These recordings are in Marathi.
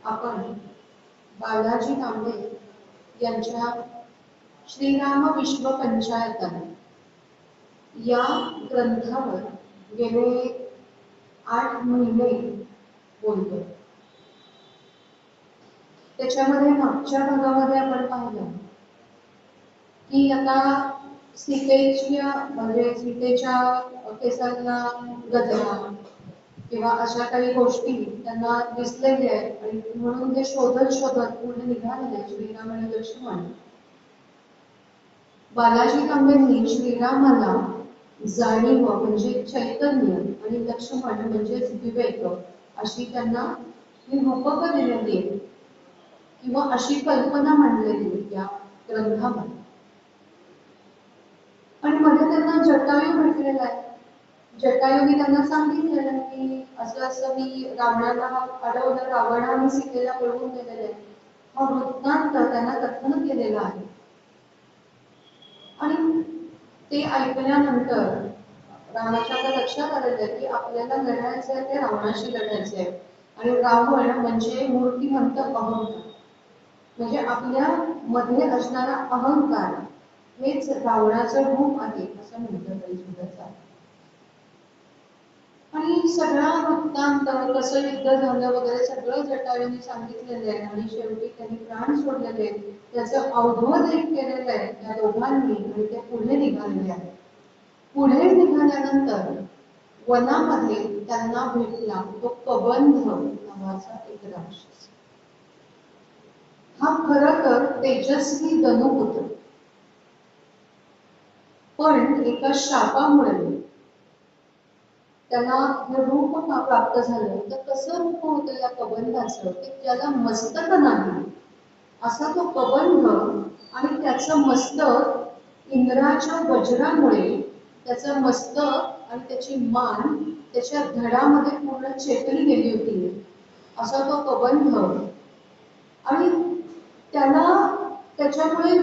आपण बालाजी तांबे यांच्या श्रीराम विश्व पंचायतन या ग्रंथावर गेले 8 महिने बोलतो. त्याच्यामध्ये मागच्या भागामध्ये आपण पाहिलं की आता सीतेच्या केसांना गजरा किंवा अशा काही गोष्टी त्यांना दिसलेल्या आहेत आणि म्हणून ते शोधत शोधत पुढे निघालेले श्रीराम आणि लक्ष्मण. बालाजी तांबेंनी श्रीरामाला जाणीव म्हणजे चैतन्य आणि लक्ष्मण म्हणजेच विवेक अशी त्यांना ही रूपकं दिलेली आहे किंवा अशी कल्पना मांडलेली या ग्रंथामध्ये. आणि मध्ये त्यांना जटायू भेटलेला आहे. जटायूने त्यांना सांगितलेलं की असं असं मी रावणाला अडवलं, रावणाने सीतेला पळवून गेलेलं आहे. हा वृत्तांत त्यांना कथन केलेला आहे. आणि ते ऐकल्यानंतर रावणाच्या लक्षात आलेलं आहे की आपल्याला लढायचं आहे ते रावणाशी लढायचं आहे. आणि रावण म्हणजे मूर्तिमंत अहंकार, म्हणजे आपल्या मध्ये असणारा अहंकार हेच रावणाचं रूप आहे असं म्हटलं तरी सुद्धा चालेल. आणि सगळा वृत्तांत कसं युद्ध झालं वगैरे सगळं जटायूने सांगितलेलं आहे. आणि शेवटी त्यांनी प्राण सोडलेले त्याचं अवधोरेख केलेलं आहे त्या दोघांनी आणि ते पुढे निघालेले आहेत. पुढे निघाल्यानंतर वनामध्ये त्यांना भेटला तो कबंध नावाचा एक राक्षस. हा खरं तर तेजस्वी धनुपुत्र, पण एका शापामुळे त्याला हे रूप प्राप्त झालं. तर कसं रूप होतं या कबंधाचं की त्याला मस्तक नाही असा तो कबंध आणि त्याचं मस्तक इंद्राच्या वज्रामुळे त्याचं मस्तक आणि त्याची मान त्याच्या धडामध्ये पूर्ण चेपली गेली होती असा तो कबंध. आणि त्याला त्याच्यामुळे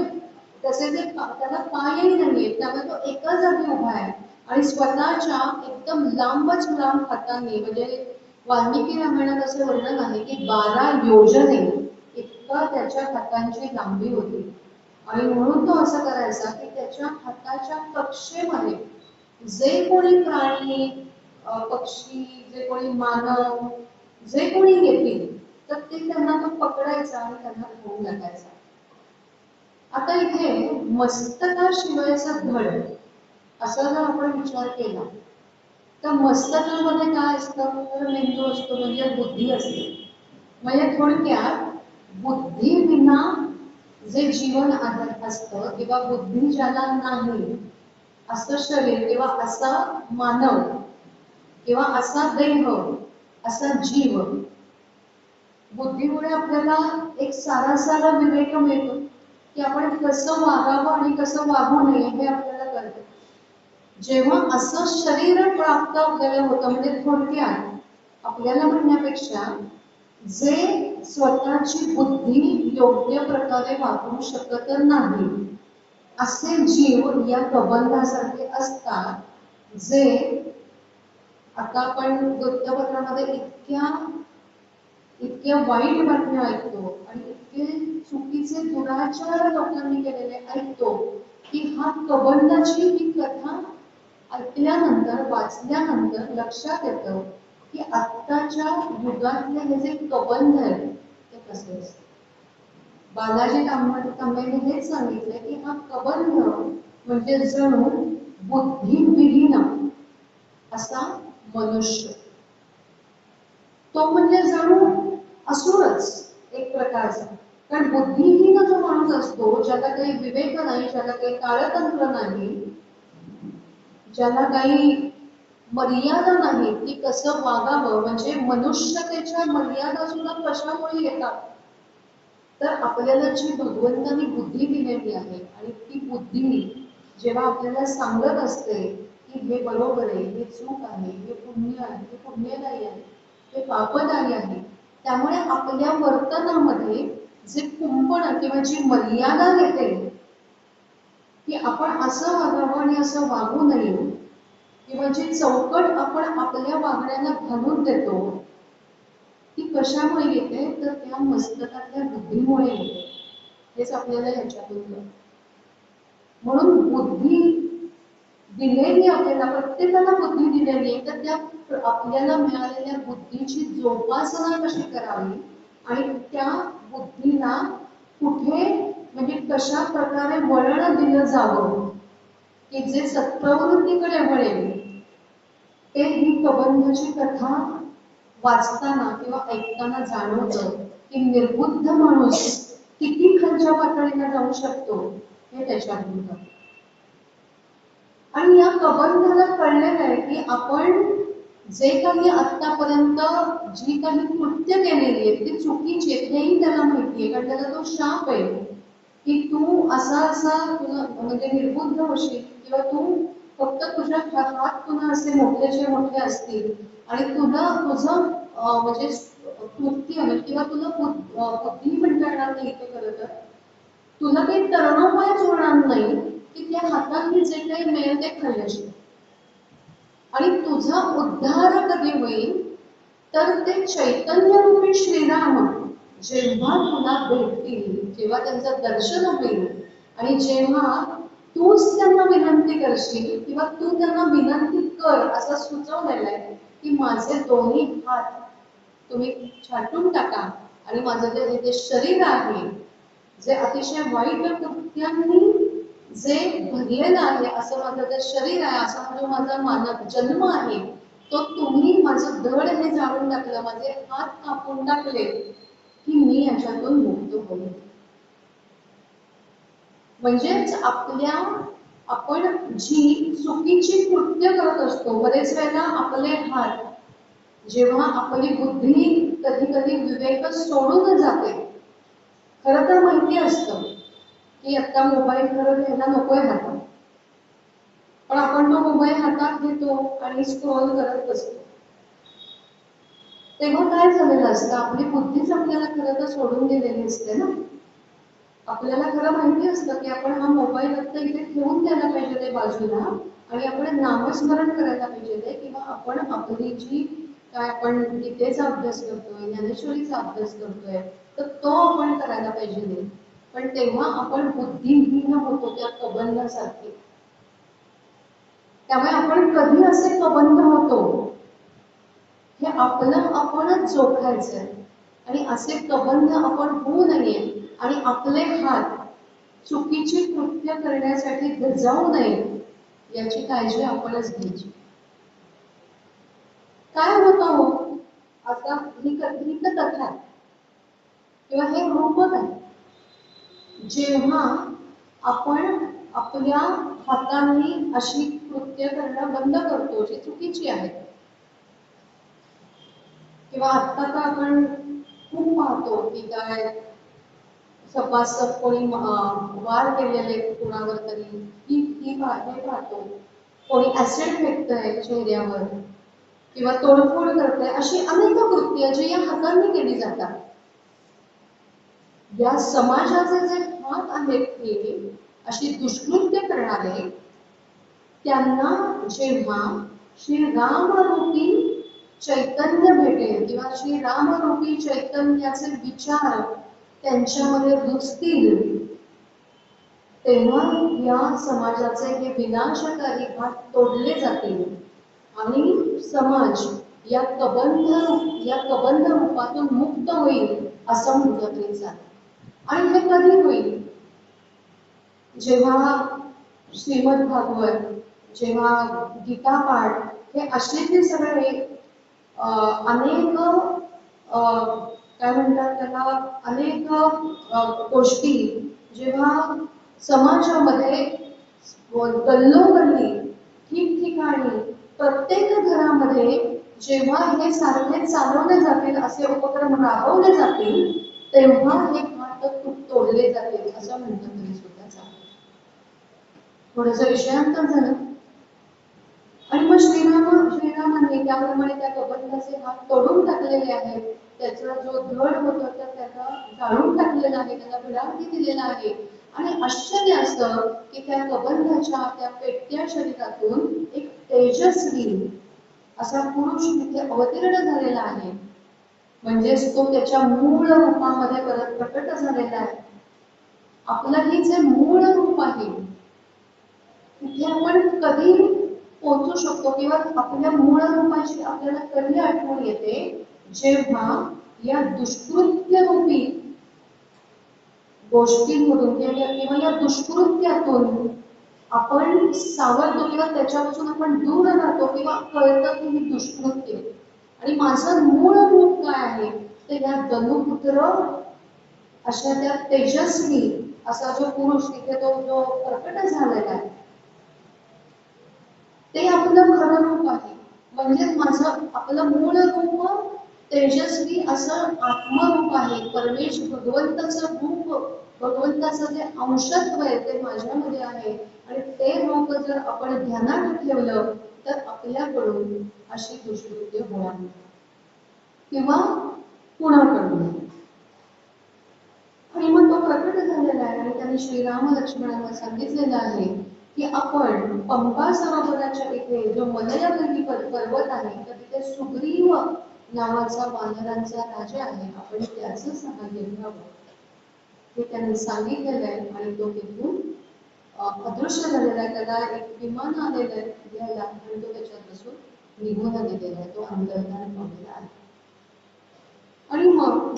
त्याला पायही नाहीये, त्यामुळे तो एका जागी उभा आहे आणि स्वतःच्या एकदम लांबच लांब हातांनी, म्हणजे वाल्मिकी रामायणात असं वर्णन आहे की 12 योजने इतका त्याच्या हातांची लांबी होती. आणि म्हणून तो असं करायचा की त्याच्या हाताच्या कक्षेमध्ये जे कोणी प्राणी पक्षी, जे कोणी मानव, जे कोणी येतील तर ते त्यांना तो पकडायचा आणि त्यांना घेऊन टाकायचा. आता इथे मस्तकाशिवायचा धड असा जर आपण विचार केला तर मस्तकामध्ये काय असतं तर मेंदू असतो, म्हणजे बुद्धी असते. म्हणजे थोडक्यात बुद्धी विना जे जीवन असतं किंवा बुद्धी ज्याला नाही असं शरीर किंवा असा मानव किंवा असा देह, असा जीव, बुद्धीमुळे आपल्याला एक सारा विवेक मिळतो की आपण कसं वागावं आणि कसं वागू नये हे आपल्याला कळतं. जेव्हा असं शरीर प्राप्त आपल्याला होतं, म्हणजे थोडक्यात आपल्याला म्हणण्यापेक्षा जे स्वतःची बुद्धी योग्य प्रकारे वापरू शकत नाही असे जीव या कबंधासारखे असतात, जे आता आपण वृत्तपत्रामध्ये इतक्या वाईट बातम्या ऐकतो आणि इतके चुकीचे दुराचार लोकांनी केलेले ऐकतो की हा कबंधाची ही कथा ऐकल्यानंतर वाचल्यानंतर लक्षात येतं की आत्ताच्या युगातले हे जे कबंध आहेत ते कसे असतात. बालाजी तांबेंनी हेच सांगितले की हा कबंध म्हणजे जणू बुद्धिविहीन असा मनुष्य. तो म्हणजे जणू असुरच एक प्रकारचा. कारण बुद्धिहीन जो माणूस असतो, ज्याला काही विवेक नाही, ज्याला काही ताळतंत्र नाही, ज्याला काही मर्यादा नाही की कसं वागावं, म्हणजे मनुष्यतेच्या मर्यादा सुद्धा कशामुळे येतात तर आपल्याला जी भगवंतांनी बुद्धी दिलेली आहे आणि ती बुद्धी जेव्हा आपल्याला सांगत असते की हे बरोबर आहे, हे चूक आहे, हे पुण्य आहे, हे पुण्यदायी आहे, हे पापदायी आहे, त्यामुळे आपल्या वर्तनामध्ये जे कुंपण किंवा जी मर्यादा येते की आपण असं वागावं आणि असं वागू नये, किंवा जी चौकट आपण आपल्या वागण्याला घालून देतो ती कशामुळे येते तर त्या मस्तकातल्या बुद्धीमुळे येते. हेच आपल्याला ह्याच्यातून कळतं. म्हणून बुद्धी दिलेली आपल्याला, प्रत्येकाला बुद्धी दिलेली आहे, तर त्या आपल्याला मिळालेल्या बुद्धीची जोपासना कशी करावी आणि त्या बुद्धीला कुठे म्हणजे कशा प्रकारे वळण दिलं जावं की जे सत्प्रवृत्तीकडे वळेल, ते ही कबंधाची कथा वाचताना किंवा ऐकताना जाणवतं की निर्बुद्ध माणूस किती खालच्या पातळीला जाऊ शकतो हे त्याच्यातून कळतं. आणि या कबंधाला कळलेलं आहे की आपण जे काही आतापर्यंत जी काही कृत्य केलेली आहेत ती चुकीची आहेत हेही त्याला माहिती आहे, कारण त्याला तो शाप आहे की तू असा असा तुला म्हणजे निर्बुद्ध होशील किंवा तू फक्त तुझ्या हात तुला असे मोठेचे मोठे असतील आणि तुला तुझं म्हणजे कृत्य किंवा तुला बुद्धी म्हणता येणार नाही ते खरं तर तुला काही तरुणोपायच होणार नाही की त्या हातांनी जे काही मिळेल ते खाल्ल्याशिवाय. आणि तुझा उद्धार कधी होईल तर ते चैतन्यरूपी श्रीराम जेव्हा तुला भेटतील, जेव्हा त्यांचं दर्शन होईल आणि जेव्हा तूच त्यांना विनंती करशील किंवा तू त्यांना विनंती कर असं सुचवलेलं आहे की माझे दोन्ही हात तुम्ही छाटून टाका आणि माझं जे शरीर आहे जे अतिशय वाईट कृत्यांनी जे भरलेलं आहे असं माझं जे शरीर आहे, असा जो माझा मानव जन्म आहे तो तुम्ही माझं धड हे जाळून टाकलं, माझे हात कापून टाकले की मी याच्यातून मुक्त होईल. म्हणजेच आपण जी चुकीची कृत्य करत असतो बरेच वेळेला आपले हात जेव्हा आपली बुद्धी कधी कधी विवेक सोडून जाते, खरं तर माहिती असतं की आता मोबाईल खरं घ्यायला नकोय हातात, पण आपण तो मोबाईल हातात घेतो आणि स्क्रोल करत बसतो. तेव्हा काय झालेलं असतं, आपली बुद्धीच आपल्याला खरं तर सोडून गेलेली असते ना. आपल्याला खरं माहिती असतं की आपण हा मोबाईल आता इथे ठेवून द्यायला पाहिजे ते बाजूला आणि आपण नामस्मरण करायला पाहिजे ते, किंवा आपण आपली जी काय आपण गीतेचा अभ्यास करतोय, ज्ञानेश्वरीचा अभ्यास करतोय तर तो आपण करायला पाहिजे नाही. पण तेव्हा आपण बुद्धिहीन होतो त्या कबंधासारखे. त्यामुळे आपण कधी असे कबंध होतो हे आपलं आपणच जोखायचंय आणि असे कबंध आपण होऊ नये आणि आपले हात चुकीची कृत्य करण्यासाठी जाऊ नये याची काळजी आपणच घ्यायची. काय होतं हो आता ही तर कथा आहे किंवा हे रूपक आहे, जेव्हा आपण आपल्या हातांनी अशी कृत्य करणं बंद करतो जी चुकीची आहेत. किंवा आता तर आपण खूप पाहतो की काय सपासप कोणी वार केलेले कुणावर तरी ही पाहतो, कोणी ऍसिड फेकतंय चेहऱ्यावर किंवा तोडफोड करतंय, अशी अनेक कृत्य जी या हातांनी केली जातात. या समाजाचे जे हात आहेत हे अशी दुष्कृत्य करणारे, त्यांना जेव्हा श्री रामरूपी चैतन्य भेटेल किंवा श्री रामरूपी चैतन्याचे विचार त्यांच्यामध्ये रुजतील, तेव्हा या समाजाचे हे विनाशकारी हात तोडले जातील आणि समाज या कबंध रूपातून मुक्त होईल असं म्हटलं तरी चालेल. आणि हे कधी होईल, जेव्हा श्रीमद भागवत, जेव्हा गीता पाठ हे असे जे सगळे अनेक काय म्हणतात त्याला अनेक गोष्टी जेव्हा समाजामध्ये गल्लोगल्ली ठिकठिकाणी प्रत्येक घरामध्ये जेव्हा हे सारखे चालवले जातील, असे उपक्रम राबवले जातील, तेव्हा हे हात तोडले जातील असं म्हणतात तरी सुद्धा चालेल. थोडंसं विषयांतर झालं आणि मग श्रीरामांनी त्याप्रमाणे त्या कबंधाचे हात तोडून टाकलेले आहेत, त्याचा जो धड होता तर त्याला जाळून टाकलेला आहे, त्याला विरांती दिलेला आहे. आणि आश्चर्य असतं की त्या कबंधाच्या त्या पेटत्या शरीरातून एक तेजस्वी असा पुरुष तिथे अवतीर्ण झालेला आहे म्हणजेच तो त्याच्या मूळ रूपामध्ये परत प्रकट झालेला आहे. आपलं हे जे मूळ रूप आहे तिथे आपण कधी पोहोचू शकतो किंवा आपल्या मूळ रूपाची आपल्याला कधी आठवण येते, जेव्हा या दुष्कृत्य रूपी गोष्टींमधून किंवा या दुष्कृत्यातून आपण सावरतो किंवा त्याच्यापासून आपण दूर राहतो किंवा कळतं की ही दुष्कृत्य आणि माझं मूळ रूप काय आहे, तर या धनुपुत्र अशा त्या तेजस्वी असा जो पुरुष तिथे तो जो प्रकट झालेला आहे ते आपलं खरं रूप आहे. म्हणजे माझं आपलं मूळ रूप तेजस्वी असं आत्मरूप आहे. परमेश भगवंताचं रूप, भगवंताचं जे अंशत्व आहे ते माझ्यामध्ये आहे आणि ते रूप जर आपण ध्यानात ठेवलं तर आपल्याकडून अशी दुष्कृत्य होणार नाही किंवा पुन्हा करू नये. आणि मग तो प्रकट झालेला आहे आणि त्यांनी श्रीराम लक्ष्मणांना सांगितलेलं आहे की आपण पंपा सरोवराच्या इथे जो मलयगिरी पर्वत आहे तर तिथे सुग्रीव नावाचा वानरांचा राजा आहे, आपण त्याचं सहाय्य घ्यावं हे त्यांनी सांगितलेलं आहे. आणि तो तिथून अदृश्य झालेला आहे. त्याला एक विमान आलेलं आहे घ्यायला आणि तो त्याच्यात बसून निघून गेलेला आहे. तो अंतर्धान पावलेला आहे. आणि मग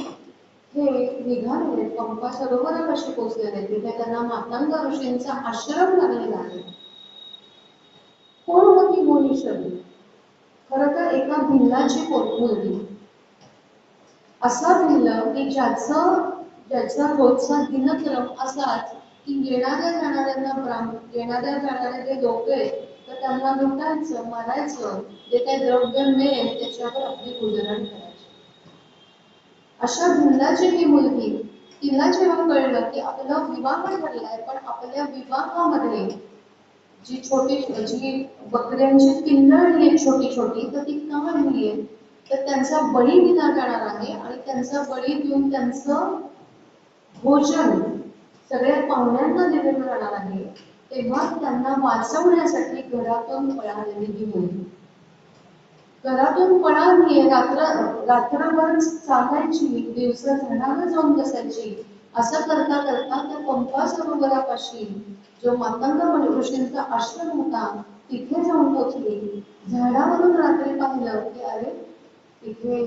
हे निघालेले पंपा सरोवरापाशी पोहोचलेले. तिथे त्यांना मातंग ऋषींचा आश्रम लागलेला आहे. कोण होती मोहिनी? खरं तर एका भिल्लाची मुलगी. असा भिल्ल की ज्याचा रोजचा दिनक्रम असाच की येणाऱ्या जाणारे जे लोक आहेत तर त्यांना लुटायचं, मारायचं, जे काही द्रव्य मिळेल त्याच्यावर आपली गुजरण करायची. अशा भिल्लाची ही मुलगी, तिला जेव्हा कळलं की आपला विवाह ठरलाय पण आपल्या विवाहामध्ये जी बकऱ्यांची पिल्लळी आहे छोटी छोटी तर ती का नाहीये, तर त्यांचा बळी दिला जाणार आहे आणि त्यांचा बळी देऊन त्यांचं भोजन सगळ्या पाहुण्यांना दिलं जाणार आहे. तेव्हा त्यांना वाचवण्यासाठी घरातून पळालेली ही मुलगी घरातून पळाली, रात्रभर चालायची, दिवस झाडावर जाऊन बसायची. असं करता करता त्या पंपा सरोवरापाशी जो मातंग ऋषींचा आश्रम होता तिथे जाऊन पोहोचली. झाडावरून रात्री पाहिलं की अरे तिथे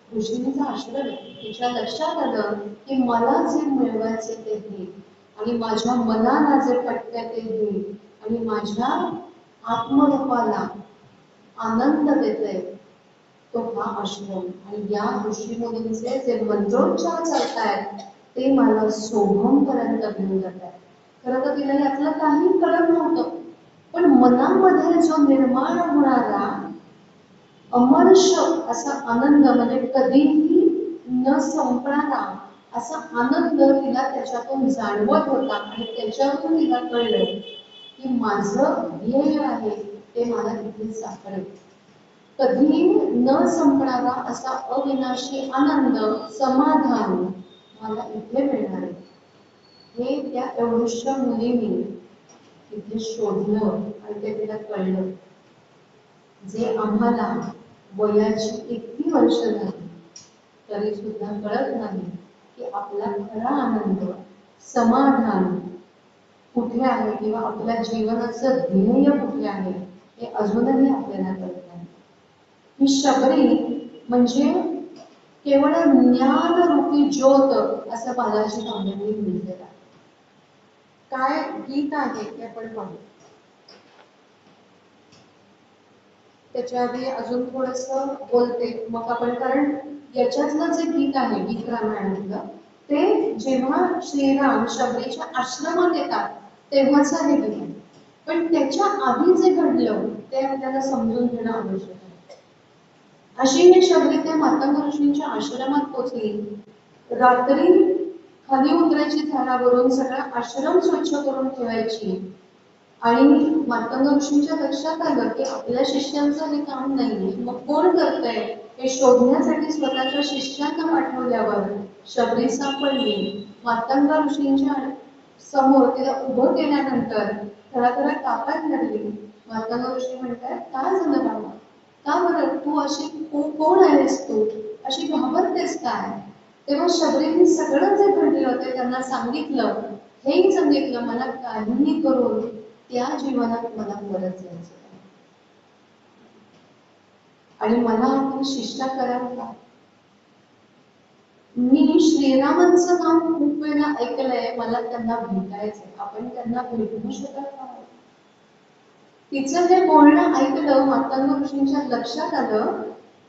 ऋषींचा आश्रम आहे. तिच्या लक्षात आलं की मला जे मिळवायचे ते हे आणि माझ्या मनाला जे पटते ते हे आणि माझ्या आत्मरूपाला आनंद देते तो हा आश्रम आणि या ऋषीमुनींचे जे मंत्रोच्चार चालतायत ते मला सोहम पर्यंत घेऊन जात आहेत. खरं तर तिला यातलं काही कळत नव्हतं, पण मनामध्ये जो निर्माण होणारा अमर्ष असा आनंद म्हणजे कधीही न संपणारा असा आनंद तिला त्याच्यातून जाणवत होता आणि त्याच्यातून तिला कळलं की माझं ध्येय आहे ते मला इथे सापडेल. कधी न संपणारा असा अविनाशी आनंद, समाधान मला इथे मिळणार आहे. हे त्या एवढ्याशा मुलीने इथे शोधलं आणि ते तिला कळलं. जे आम्हाला वयाची किती वर्ष झाली तरी सुद्धा कळत नाही की आपला खरा आनंद, समाधान कुठे आहे किंवा आपल्या जीवनाचं ध्येय कुठे आहे हे अजूनही आपल्याला कळत नाही. ही शबरी म्हणजे केवळ ज्ञानरूपी ज्योत असं बालाजी तांबेंनी म्हटलेलं आहे. काय गीत आहे ते आपण पाहू. त्याच्या आधी अजून थोडस बोलते मग आपण, कारण याच्यातलं जे गीत आहे गीत रामायणातलं ते जेव्हा श्रीराम शबरीच्या आश्रमात येतात तेव्हाच हे गीत आहे. पण त्याच्या आधी जे घडलं ते आपल्याला समजून घेणं आवश्यक आहे. अशी ही शबरी त्या मातंग ऋषींच्या आश्रमात पोहोचली. रात्री खाली उतरायची झाडावरून, सगळा आश्रम स्वच्छ करून ठेवायची आणि मातंग ऋषींच्या लक्षात आलं की आपल्या शिष्यांचं हे काम नाहीये, मग कोण करतंय हे शोधण्यासाठी स्वतःच्या शिष्यांना पाठवल्यावर शबरी सापडली. मातंग ऋषींच्या समोर तिला उभं केल्यानंतर थोडा कापायला लागली. मातंग ऋषी म्हणतात काय झालं बाबा, का बरं तू अशी कोण आहेस तू अशी घाबरतेस काय? तेव्हा शबरीने सगळं जे घडले होते त्यांना सांगितलं, हेही सांगितलं, मला काहीही करून त्या जीवनात मला परत जायचं आणि मला आपण शिष्टा कराल का? मी श्रीरामांचं नाव खूप वेळा ऐकलंय, मला त्यांना भेटायचंय, आपण त्यांना भेटू शकत का? तिचं हे बोलणं ऐकलं, मातंग ऋषींच्या लक्षात आलं,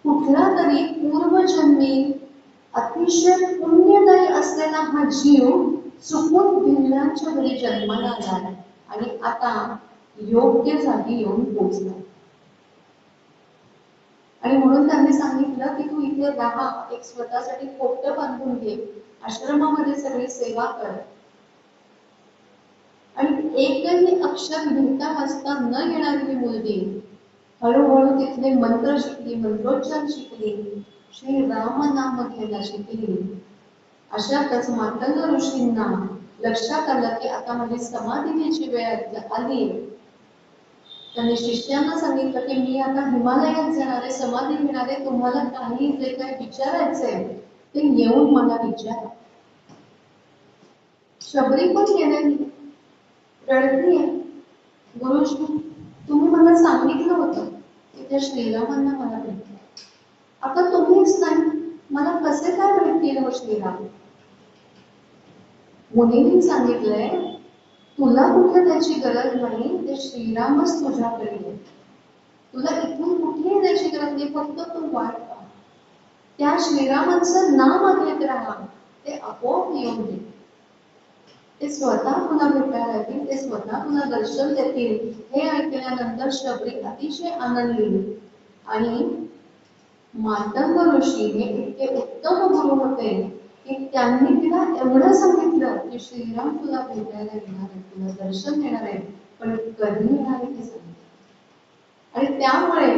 कुठला तरी पूर्वजन्मी अतिशय पुण्यदायी असलेला हा जीव चुकून भिल्लांच्या घरी जन्माला आला आणि आता योग्य जागी येऊन पोचला. आणि म्हणून त्यांनी सांगितलं की तू इथे राहा, एक स्वतःसाठी पोट्ट बांधून घे, आश्रमामध्ये सगळी सेवा कर. आणि एकही अक्षर लिहिता वाचता न येणारी मुलगी हळूहळू तिथले मंत्र शिकली, मंत्रोच्चार शिकली, श्री राम नाम घ्यायला शिकली. अशातच मातंग ऋषींना लक्षात आलं की आता माझी समाधी घ्यायची वेळ आली. त्यांनी शिष्यांना सांगितलं की मी आता हिमालयात जाणारे, समाधी घेणारे, तुम्हाला काही जे काही विचारायचंय ते येऊन मला विचारा. शबरी पण गेलेली, रडतीये, गुरुजी तुम्ही मला सांगितलं होतं की त्या श्रीरामांना मला भेटलं, आता तुम्हीच नाही, मला कसे काय भेटतील हो श्रीराम? मुनींनी सांगितलंय, तुला कुठे त्याची गरज नाही, ते श्रीरामच तुझ्याकडे आहे. तुला इथून कुठेही त्याची गरज नाही, फक्त तू वाट पहा. त्या श्रीरामांचं नाम घेत राहा, ते आपोआप येऊन दे. ते स्वतः तुला भेटायला येतील, ते स्वतः तुला दर्शन देतील. हे ऐकल्यानंतर शबरी अतिशय आनंदली. आणि मातंग ऋषी हे इतके उत्तम गुरु होते की त्यांनी तिला एवढं सांगितलं की श्रीराम तुला भेटायला येणार आहे, तुला दर्शन देणार आहे, पण कधी येणार आहे ते सांगितलं. आणि त्यामुळे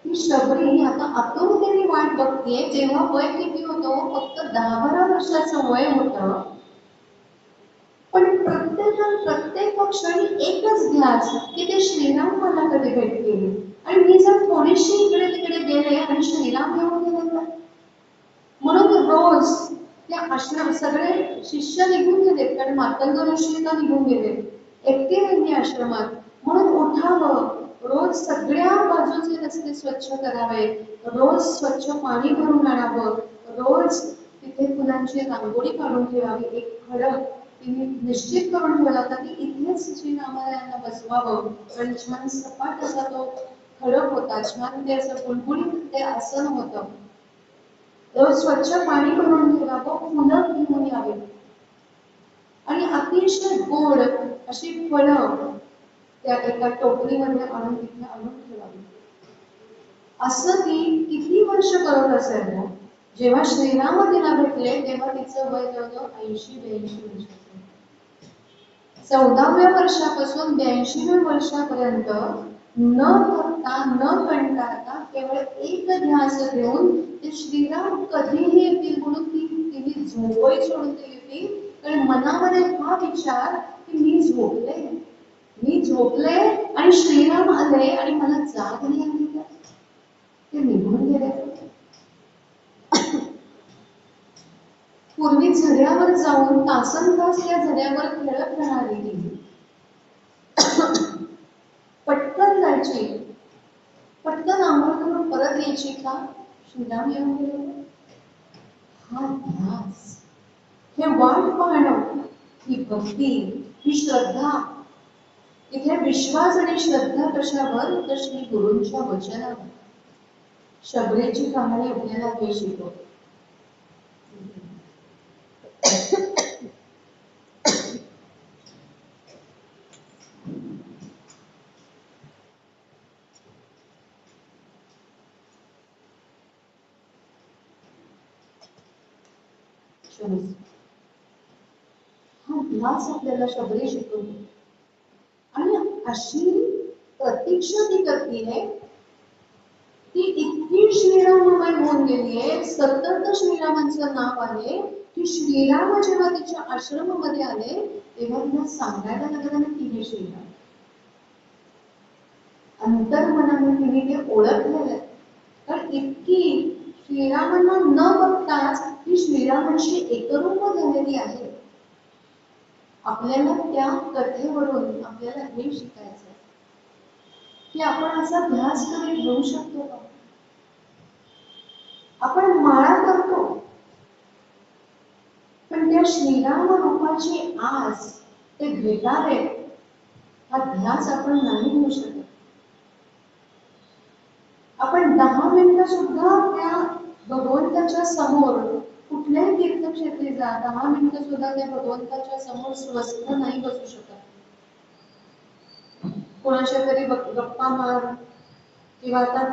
ही शबरी आता आतुरतेने वाट बघतीये. तेव्हा वय किती होतं? फक्त 10-12 वर्षाचं वय होतं. पण प्रत्येक क्षणी एकच ध्यास की ते श्रीराम मला कधी भेटतील. आणि मी जर थोडीशी इकडे तिकडे गेले आणि श्रीराम येऊन गेले तर, म्हणून रोज त्या आश्रम सगळे शिष्य निघून गेले, कारण मातंग ऋषी निघून गेले, एकटी राहिली आश्रमात. म्हणून उठावं, रोज सगळ्या बाजूचे रस्ते स्वच्छ करावे, रोज स्वच्छ पाणी भरून आणावं, रोज तिथे फुलांची रांगोळी काढून ठेवावी, एक खडक तिने निश्चित करून ठेवला होता की इथेच श्रीरामालयांना बसवावं. आणि छान सपाट असा तो खडक होता, छान ते असं गुळगुळीत ते आसन होतं. रोज स्वच्छ पाणी भरून ठेवावं, फुलं घेऊन यावे आणि अतिशय गोड अशी फळं त्या एका टोपलीमध्ये आणून तिथे आणून ठेवावी. असं ती किती वर्ष करत असेल ना. जेव्हा श्रीराम तिला भेटले तेव्हा तिचं वय जवळजवळ 80-82 वर्ष. 14व्या वर्षापासून 82व्या वर्षापर्यंत न थकता न कंटाळता केवळ एक ध्यास घेऊन ते श्रीराम कधीही येतील म्हणून तिने झोपही सोडून दिली होती. कारण मनामध्ये हा विचार की मी झोपले आणि श्रीराम आले आणि मला जाग नाही आली का, ते निघून गेले. पूर्वी झऱ्यावर जाऊन तासनतास त्या झऱ्यावर खेळत राहणारी पटकन जायची, पटकन आंघोळ करून परत यायची का श्रीराम येऊन गेले. हा ध्यास, हे वाट पाहणं, ही भक्ती, ही श्रद्धा, इथे विश्वास आणि श्रद्धा कशावर? तर श्री गुरूंच्या वचनावर. शबरीची कहाणी आपल्याला हे शिकवते. हा ध्यास आपल्याला शबरी शिकवते. आणि अशी प्रतीक्षा ती करतीये, ती इतकी श्रीराममय होऊन गेलीये, सतत श्रीरामांचं नाव आले की श्रीराम जेव्हा तिच्या आश्रमामध्ये आले तेव्हा तिला सांगायला लागलं ना की हे श्रीराम. अंतर्मनाने तिने ते ओळखलेलं. कारण इतकी श्रीरामांना न बघताच ती श्रीरामांशी एकरूप झालेली आहे. आपल्याला त्या कथेवरून आपल्याला हे शिकायचं की आपण असा ध्यास कधी घेऊ शकतो का? आपण माळा करतो, पण त्या श्रीराम रूपाची आस ते भेटावे हा ध्यास आपण नाही घेऊ शकत. आपण 10 मिनिटं सुद्धा त्या भगवंताच्या समोर कुठल्याही तीर्थक्षेत्री जा, 10 मिनिटं सुद्धा त्या भगवंताच्या समोर स्वस्थ नाही बसू शकत. कोणाच्या तरी गप्पा मार किंवा आता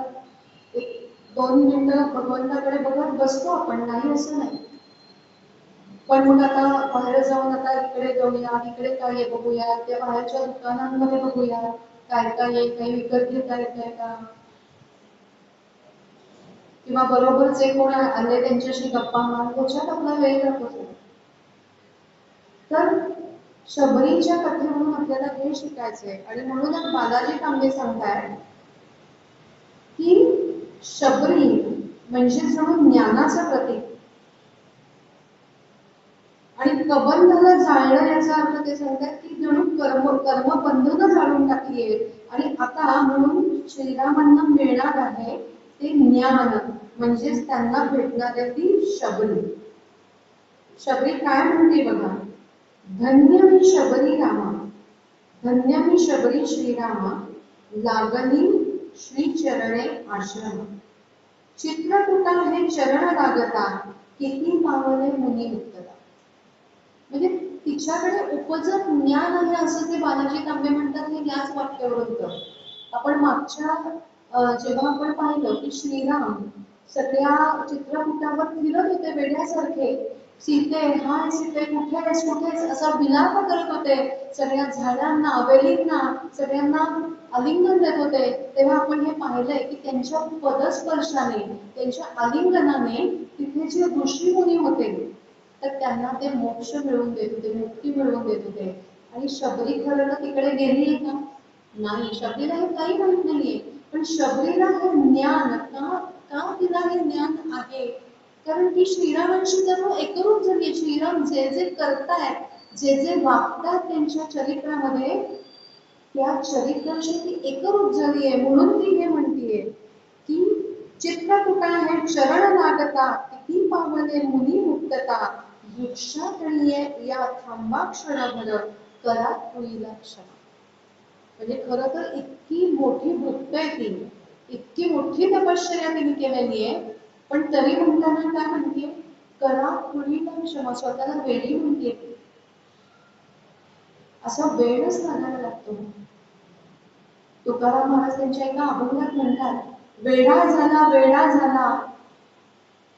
1-2 मिनिटं भगवंताकडे बघत बसतो आपण, नाही असं नाही. पण मग आता बाहेर जाऊन आता इकडे जाऊया, इकडे काय आहे बघूया, त्या बाहेरच्या दुकानांमध्ये बघूया काय काय आहे, काही विकत घेता येतंय का, किंवा बरोबर जे कोण आले त्यांच्याशी गप्पा मार, त्याच्यात आपला वेळ जातो. तर शबरीच्या कथेवरून आपल्याला हे शिकायचंय. आणि म्हणूनच बालाजी तांबे सांगतायत की शबरी म्हणजे जणू ज्ञानाचं प्रतीक, आणि कबंधाला जाळणं याचा अर्थ ते सांगतात की जणू कर्मबंधनं जाळून टाकली आहे. आणि आता म्हणून श्रीरामांना मिळणार आहे ते ज्ञान, म्हणजेच त्यांना भेटणार आहे ती शबरी. शबरी काय म्हणते बघा, धन्य मी शबरी रामा, धन्य मी शबरी श्रीरामा, लागली श्री चरणे आश्रम, चित्रकूटा हे चरण लागता, किती पावले मुनी मुक्तता. म्हणजे तिच्याकडे उपजत ज्ञान आहे असं ते बालाजी तांबे म्हणतात हे याच वाक्यावरून. आपण मागच्या जेव्हा आपण पाहिलं की श्रीराम सगळ्या चित्रकूटावर फिरत होते वेड्यासारखे, सीते हाय सीते कुठे आहेस कुठे आहेस असा विलाप करत होते, सगळ्या झाडांना वेलींना सगळ्यांना आलिंगन देत होते. तेव्हा आपण हे पाहिलंय की त्यांच्या पदस्पर्शाने त्यांच्या आलिंगनाने तिथे जे ऋषी मुनी होते तर त्यांना ते मोक्ष मिळवून देत होते, मुक्ती मिळवून देत होते. आणि शबरी खरं तिकडे गेली का? नाही, शबरीला हे काही माहित नाहीये. पण शबरीला हे ज्ञान का तिला हे ज्ञान आहे? कारण ती श्रीरामांशी जणू एकरूप झाली. श्रीराम जे जे करतायत, जे जे वागतात त्यांच्या चरित्रामध्ये, त्या चरित्राशी ती एकरूप झाली आहे. म्हणून ती हे म्हणतीये की चित्रकूटा हे चरण लागता, किती पावले मुनी मुक्तता, वृक्षातळीये या थांबा क्षणभर, करा तुईला क्षमा. म्हणजे खरं तर इतकी मोठी भक्त आहे ती, इतकी मोठी तपश्चर्या तिने केलेली आहे, पण तरी म्हणताना काय म्हणते, करा तुईला क्षमा. स्वतःला वेडी म्हणते. असा वेळच लागायला लागतो. तुकाराम महाराज त्यांच्या एका अभंगात म्हणतात, वेडा झाला वेडा झाला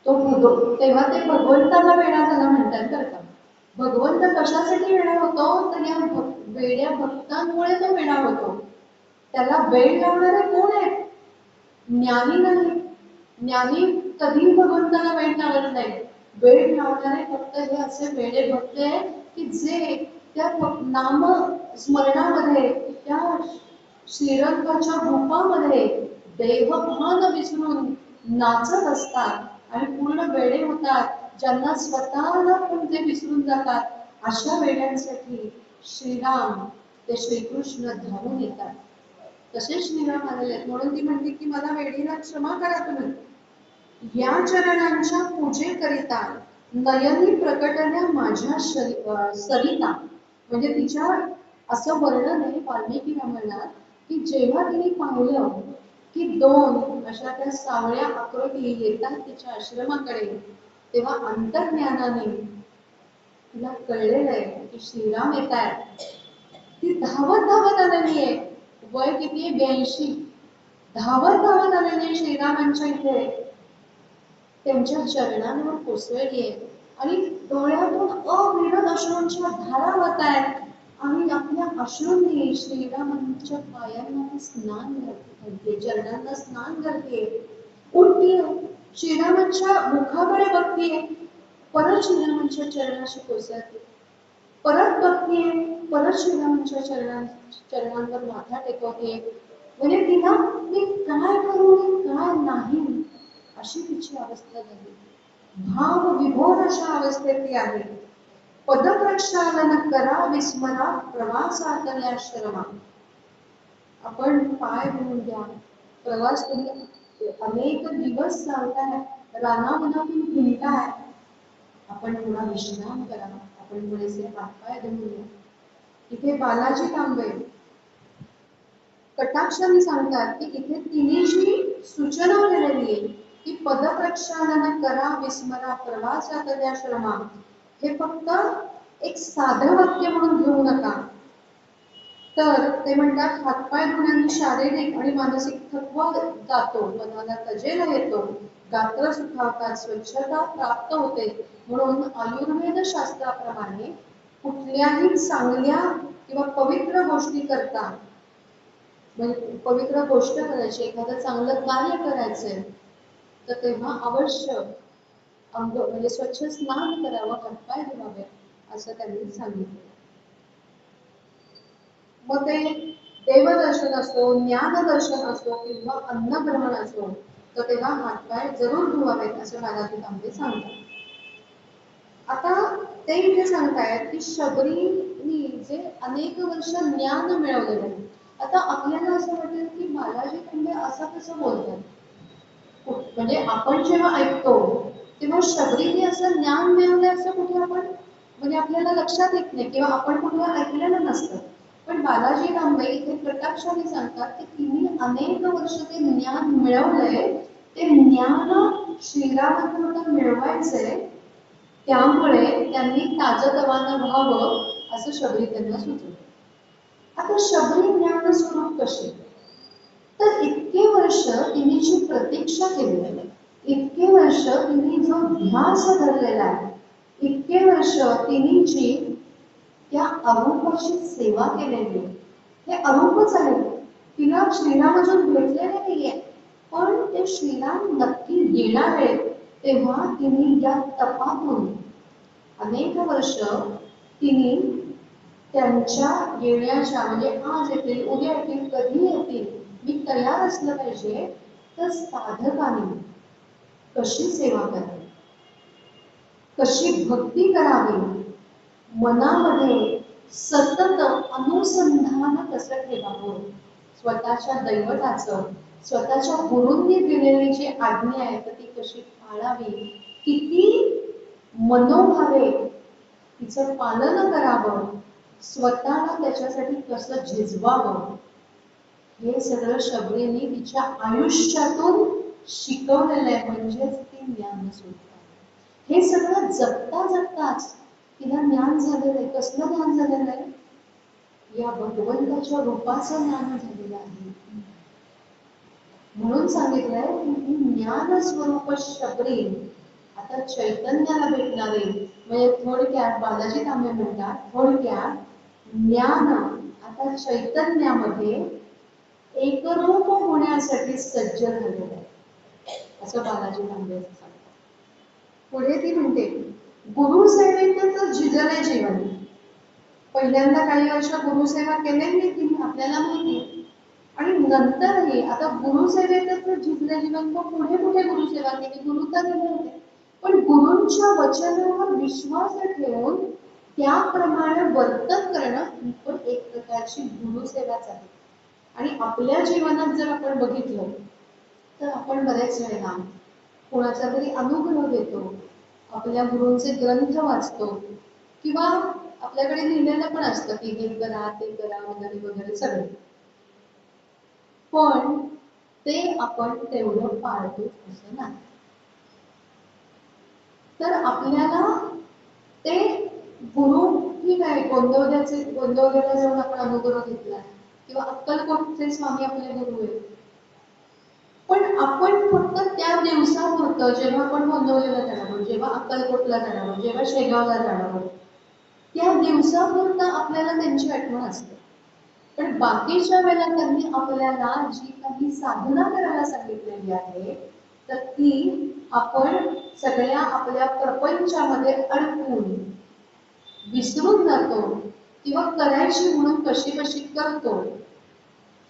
तो तेव्हा ते भगवंताला वेडा झाला म्हणतात बरं का. भगवंत कशासाठी वेडा होतो तर या वेड्या भक्तांमुळे तो वेडा होतो. त्याला वेळ लावणारे कोण आहेत? ज्ञानी नाही. ज्ञानी कधी भगवंताला वेळ लावत नाही. वेळ लावणारे फक्त हे असे वेडे भक्त आहेत की जे त्या नाम स्मरणामध्ये, त्या श्रीरंगाच्या रूपामध्ये देवभान विसरून नाचत असतात आणि पूर्ण वेडे होतात. ज्यांना स्वतःला पण ते विसरून जातात, अशा वेड्यांसाठी श्रीराम ते श्रीकृष्ण धावून येतात. तसे श्रीराम आलेले आहेत. म्हणून ती म्हणते की मला वेडीला क्षमा करा तुम्ही. या चरणांच्या पूजेकरिता नयनी प्रकटल्या माझ्या सरिता. म्हणजे तिच्या असं वर्णन आहे वाल्मिकी रामायणात की जेव्हा तिने पाहिलं की 2 अशा त्या सावळ्या आकृती येतात तिच्या आश्रमाकडे, तेव्हा अंतर्ज्ञानाने तिला कळलेलं आहे की श्रीराम येत आहेत. ती धावत धावत आलेली आहे. वय किती आहे? 82. धावत धावत आलेली श्रीरामांच्या इथे त्यांच्या चरणांवर कोसळली आहे आणि डोळ्यातून अविरत अश्रूंच्या धारा वाहत आहेत. आणि आपल्या अश्रूंनी श्रीरामांच्या पायांना स्नान घालते, चरणांना स्नान घालते. उठते, श्रीरामांच्या मुखाकडे बघते, परत श्रीरामांच्या चरणाशी कोसळते, परत बघते, परत श्रीरामांच्या चरणांवर माथा टेकवते. म्हणजे तिला मी काय करू काय नाही अशी तिची अवस्था झाली. भाव विभोर अशा अवस्थेत ती आहे. पदप्रक्षालन करा विस्मरा प्रवासातल्या श्रमा. आपण पाय धुवून घ्या. प्रवास तुम्ही अनेक दिवस चालताय, रानावनातून फिरताय, आपण थोडा विश्राम करा. आपण थोडेसे हातपाय धुवून घ्या. इथे बालाजी तांबे कटाक्षाने सांगतात की इथे तिने जी सूचना केलेली आहे की पदप्रक्षालन करा विस्मरा प्रवासातल्या श्रमा, हे फक्त एक साधं वाक्य म्हणून घेऊ नका. तर ते म्हणतात हातपाय धुण्याने शारीरिक आणि मानसिक थकवा जातो, मनाला तजेला येतो, गात्र सुखावतात, स्वच्छता प्राप्त होते. म्हणून आयुर्वेद शास्त्राप्रमाणे कुठल्याही चांगल्या किंवा पवित्र गोष्टी करता, म्हणजे पवित्र गोष्ट करायची, एखादं चांगलं कार्य करायचंय, तर तेव्हा अवश्य अंग म्हणजे स्वच्छ स्नान करावं, हातपाय धुवावे असं त्यांनी सांगितलं. मग ते देवदर्शन असो, ज्ञानदर्शन असो किंवा अन्नग्रहण असो, तर तेव्हा हातपाय जरूर धुवावेत असं बालाजी तांबे सांगतात. आता ते इथे सांगतायत की शबरीनी जे अनेक वर्ष ज्ञान मिळवलेलं आहे. आता आपल्याला असं वाटेल की बालाजी तांबे असं कसं बोलतात, म्हणजे आपण जेव्हा ऐकतो तेव्हा शबरीने असं ज्ञान मिळवलंय असं कुठे आपण म्हणजे आपल्याला लक्षात येत नाही किंवा आपण कुठे ऐकलेलं नसतं. पण बालाजी तांबे इथे प्रकाशाने सांगतात की तिने अनेक वर्ष ते ज्ञान मिळवलंय. ते ज्ञान श्रीरामाकडून मिळवायचंय, त्यामुळे त्यांनी ताजतवानं व्हावं असं शबरी त्यांना सुचवलं. आता शबरी ज्ञान स्वरूप कशी, तर इतके वर्ष तिने जी प्रतीक्षा केलेली आहे, इतके वर्ष तिने जो ध्यास धरलेला आहे, इतके वर्ष तिने जी त्या अरूपाची सेवा केलेली आहे, हे अरूपच आहे. तिला श्रीराम अजून भेटलेले नाहीये, पण ते श्रीराम नक्की येणार आहे. तेव्हा तिने या तपातून अनेक वर्ष तिने त्यांच्या येण्याच्या म्हणजे आज येतील, उद्या येतील, कधी येतील, मी तयार असलं पाहिजे. तर साधकाने कशी सेवा करावी, कशी भक्ती करावी, मनामध्ये सतत अनुसंधान कसं ठेवावं, स्वतःच्या दैवताचं, स्वतःच्या गुरूंनी दिलेली जी आज्ञा आहे तर ती कशी पाळावी, किती मनोभावे तिचं पालन करावं, स्वतःला त्याच्यासाठी कसं झिजवावं, हे सगळं शबरीने तिच्या आयुष्यातून शिकवलेलं आहे. म्हणजेच ती ज्ञानस्वरूप आहे. हे सगळं जगता जगताच तिला ज्ञान झालेलं आहे. कसलं ज्ञान झालेलं आहे, या भगवंताच्या रूपाचं ज्ञान झालेलं आहे. म्हणून सांगितलंय की ज्ञान स्वरूप शबरी आता चैतन्याला भेटणार आहे. म्हणजे थोडक्यात बालाजी तांबे म्हणतात, थोडक्यात ज्ञान आता चैतन्यामध्ये एकरूप होण्यासाठी सज्ज झालेलं आहे असं बालाजी तांबे सांगतात. पुढे ती म्हणते गुरुसेवेतच झिजले जीवन. पहिल्यांदा काही वर्ष गुरुसेवा केलेली तिने आपल्याला माहिती, आणि नंतरही आता गुरुसेवेतच झिजले जीवन. मग पुढे कुठे गुरुसेवा केली, गुरु तर गेले होते, पण गुरूंच्या वचनावर विश्वास ठेवून त्याप्रमाणे वर्तन करणं ही पण एक प्रकारची गुरुसेवाच आहे. आणि आपल्या जीवनात जर आपण बघितलं तर आपण बरेच वेळेला कोणाचा तरी अनुग्रह घेतो, आपल्या गुरूंचे ग्रंथ वाचतो, किंवा आपल्याकडे लिहिलेलं पण असतं की हे करा ते करा वगैरे वगैरे सगळं, पण ते आपण तेवढं पाळतो असं नाही. तर आपल्याला ते गुरु ठीक आहे, गोंदवलेला जाऊन आपण अनुग्रह घेतला किंवा अक्कलकोटचे स्वामी आपले गुरु आहेत, पण आपण फक्त त्या दिवसापुरतं जेव्हा आपण गोंदवलेला जाणार, जेव्हा अक्कलकोटला जाणार, जेव्हा शेगावला जाणार, त्या दिवसापुरतं आपल्याला त्यांची आठवण असते. पण बाकीच्या वेळेला त्यांनी आपल्याला जी काही साधना करायला सांगितलेली आहे तर ती आपण सगळ्या आपल्या प्रपंचामध्ये अडकून विसरून जातो किंवा करायची म्हणून कशी कशी करतो.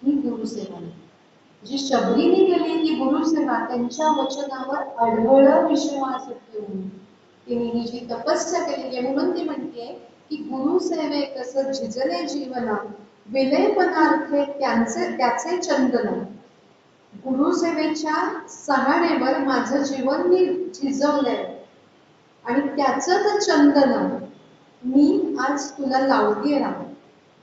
ही गुरुसेवा जी शबरीने केली ती गुरुसेवा, त्यांच्या वचनावर आढळलं विश्वास ठेवून तिने ही जी तपस्या केलेली आहे. म्हणून ती म्हणते की गुरुसेवे कसं झिजले जीवन, विलेपनार्थे त्याचे चंदन. गुरुसेवेच्या सहाणेवर माझं जीवन मी झिजवलंय आणि त्याचं चंदन मी आज तुला लावते राहा.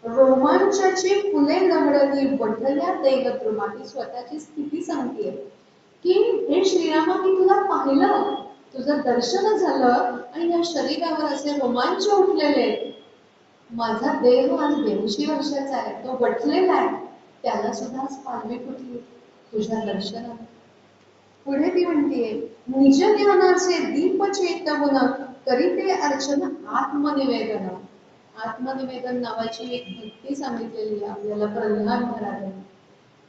रोमांचाची फुले लहडली वढल्या देवद्रुमा. ती स्वतःची स्थिती सांगते की हे श्रीरामा, मी तुला पाहिलं, तुझं दर्शन झालं आणि या शरीरावर असे रोमांच उठलेले. माझा देह आज 200 वर्षाचा आहे, तो वटलेला आहे, त्याला सुद्धा आज पालवी फुटली तुझ्या दर्शनात. पुढे ती म्हणतीये निज ज्ञानाचे दीप चेतवून करीते अर्चन आत्मनिवेदन. आत्मनिवेदन नावाची एक भक्ती सांगितलेली आहे आपल्याला प्रल्हाद महाराजांनी.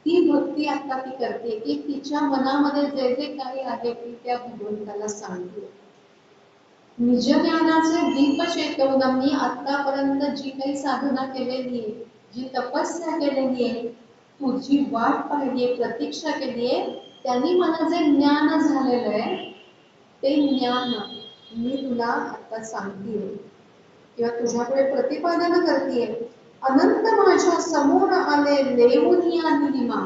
ती भक्ती आता ती करते की तिच्या मनामध्ये जे जे काही आहे ती त्या भगवंताला सांगते. निज ज्ञानाचे दीप चेतवून, मी आतापर्यंत जी काही साधना केलेली आहे, जी तपस्या केलेली आहे, तुझी वाट पाहिली आहे, प्रतीक्षा केली आहे, त्यांनी मला जे ज्ञान झालेलं आहे ते ज्ञान मी तुला आता सांगतेय किंवा तुझ्यापुढे प्रतिपादन करतेय. अनंत माझ्या समोर आले लेवुनिया निलिमा.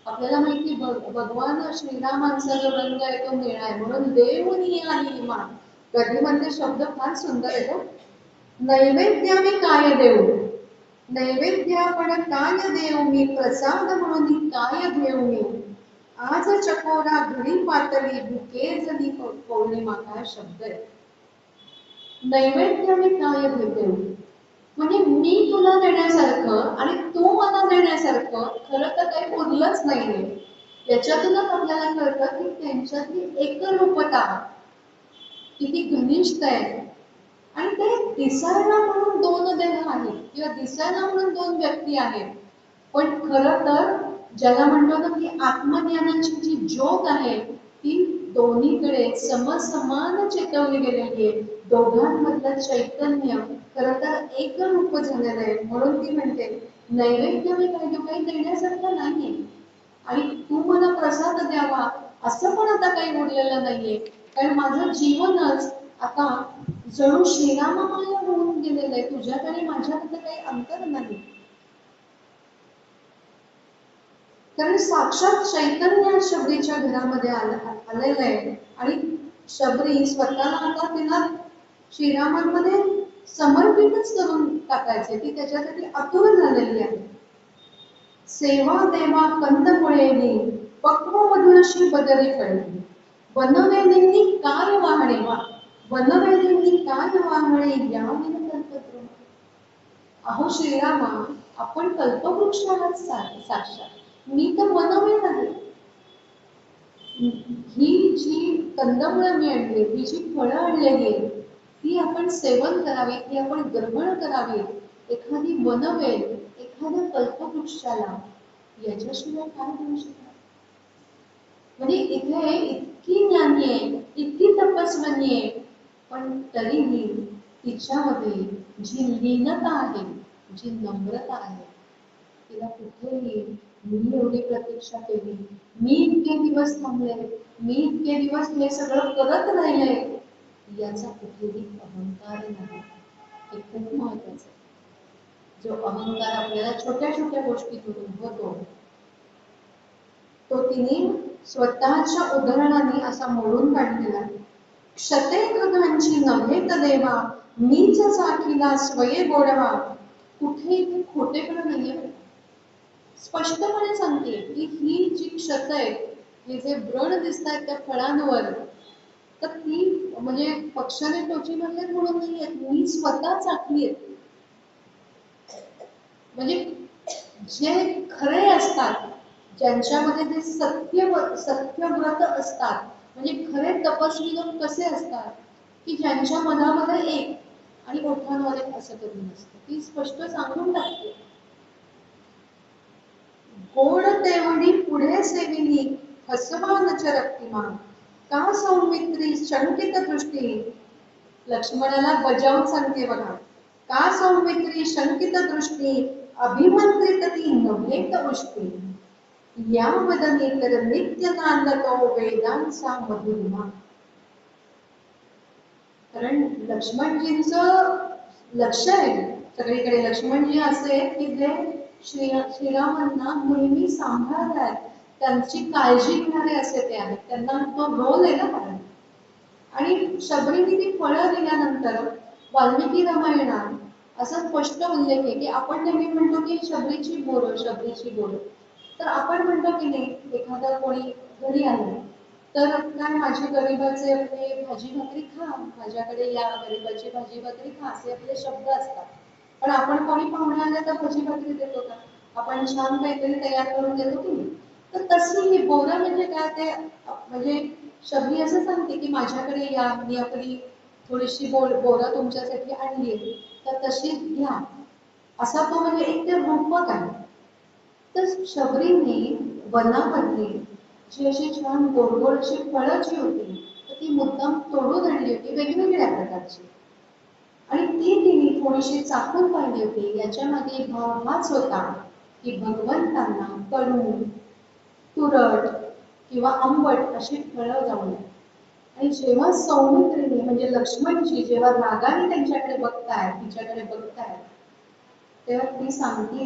आपल्याला माहिती भगवान श्रीरामांचा जो रंग आहे तो निळा आहे, म्हणून लेवुनिया निलिमा. कधी म्हणते शब्द फार सुंदर आहे तो. नैवेद्याने काय देऊ, नैवेद्यापण काय देऊ मी, प्रसाद म्हणून काय घेऊ मी. आज चकोरा घडी पातळी भुके जणी पौर्णिमा. काय शब्द आहे. नैवेद्याने काय देऊ म्हणजे मी तुला देण्यासारखं आणि तू मला देण्यासारखं खरं तर काही उरलंच नाहीये. याच्यातूनच आपल्याला कळतं की त्यांच्यातली एकरूपता किती घनिष्ठ आहे. आणि ते दिसायला म्हणून दोन देह आहेत किंवा दिसायला म्हणून दोन व्यक्ती आहेत, पण खरं तर ज्याला म्हणतो ना की आत्मज्ञानाची जी ज्योत आहे ती दोन्हीकडे समसमान चेतवली गेलेली आहे. दोघांमधलं चैतन्य खरं तर एक रूप झालेलं आहे. म्हणून ती म्हणते नैवेद्य मी काही देण्यासारखं नाहीये आणि तू मला प्रसाद द्यावा असं पण आता काही उरलेलं नाहीये, कारण माझं जीवनच आता जणू श्रीरामामाया होऊन गेलेलं आहे. तुझ्याकडे माझ्याकडे काही अंतर नाही, कारण साक्षात चैतन्य शबरीच्या घरामध्ये आलेलं आहे आणि शबरी स्वतःला आता तिला श्रीरामांमध्ये समर्पितच करून टाकायचे. ती त्याच्यासाठी आतुर झालेली आहे. सेवा देवा कंदमुळेनी पक्व मधुरशी बदली कळली. वनवेलींनी काय वाहणे वा, वनवेलींनी काय वाहणे याविन कल्पद्रुम. अहो श्रीरामा, आपण कल्पवृक्ष आहात साक्षात, मी तर वनवेल आहे. ही जी कंदमुळं मी आणली, ही जी फळं आणलेली आहे ती आपण सेवन करावी, ती आपण ग्रहण करावी. एखादी वनवेल एखाद्या कल्पवृक्षाला याच्याशिवाय काय देऊ शकणार. म्हणजे इथे इतकी ज्ञानी आहे, इतकी तपस्वी आहे, पण तरीही तिच्यामध्ये जी लीनता आहे, जी नम्रता आहे, तिला कुठेही मी एवढी प्रतीक्षा केली, मी इतके दिवस थांबले, मी इतके दिवस हे सगळं करत राहिले, याचा कुठेही अहंकार नाही. हे खूप महत्वाचं आहे. जो अहंकार आपल्याला छोट्या छोट्या गोष्टीतून होतो तो तिने स्वतःच्या उदाहरणाने असा मोडून काढलेला. क्षते खगांची नव्हे तर देवा, मीच साखीला स्वये गोडवा. कुठेही खोटेपणा नाहीये. स्पष्टपणे सांगते की ही जी क्षत आहे, हे जे व्रण दिसत आहेत त्या फळांवर, तर ती म्हणजे पक्षाने टोची मारलेत म्हणून नाहीये, मी स्वतः चाखली आहेत. म्हणजे जे खरे असतात, ज्यांच्यामध्ये जे सत्यव्रत असतात, म्हणजे खरे तपस्वी लोक कसे असतात की ज्यांच्या मनामध्ये एक आणि ओठांवर एक असं कधी नसतं. ती स्पष्ट सांगून टाकते. गोड तेवढी पुढे सेविली हसवानच रक्तिमान, का सौमित्री शंकित दृष्टी. लक्ष्मणाला बजावून सांगते बघा, का सौमित्री शंकित दृष्टी, अभिमंत्रित ती नव्हे तर उष्टी. या वदनी तर नित्य नांदतो वेदांचा मधुरिमा. कारण लक्ष्मणजींचं लक्ष आहे सगळीकडे. लक्ष्मणजी असे की जे श्रीरामांना नेहमी सांभाळतात, त्यांची काळजी घेणारे असे ते आहेत. त्यांना तो रोल आहे ना. कारण आणि शबरीने ती फळं दिल्यानंतर वाल्मिकी रामायणात असा स्पष्ट उल्लेख आहे की आपण नेहमी म्हणतो की शबरीची बोरं, शबरीची बोरं. तर आपण म्हणतो की नाही, एखादा कोणी घरी आलं तर काय माझी गरिबाचे आपले भाजी भाकरी खा, माझ्याकडे या गरिबाची भाजी भाकरी खा, असे आपले शब्द असतात. पण आपण कोणी पाहुणे आले तर भाजी भाकरी देतो का? आपण छान काहीतरी तयार करून देतो की नाही. तर तशी ही बोरं म्हणजे काय ते, म्हणजे शबरी असं सांगते की माझ्याकडे या, मी आपली थोडीशी बोरं तुमच्यासाठी आणली आहे, तर तशी घ्या. असा तो म्हणजे एक ते रूपक आहे. तर शबरीने वनामधली जी अशी छान गोड गोड अशी फळं जी होती, तर ती मुद्दाम तोडून आणली होती वेगवेगळ्या प्रकारची. आणि ती तिने थोडीशी चाखून पाहिली होती. याच्या मागे भाव हाच होता की भगवंतांना कडू, तुरट किंवा आंबट अशी फळं जाऊ. आणि जेव्हा सौमित्रीने म्हणजे लक्ष्मणजी जेव्हा रागाने त्यांच्याकडे बघताय, तिच्याकडे बघताय, तेव्हा ती सांगते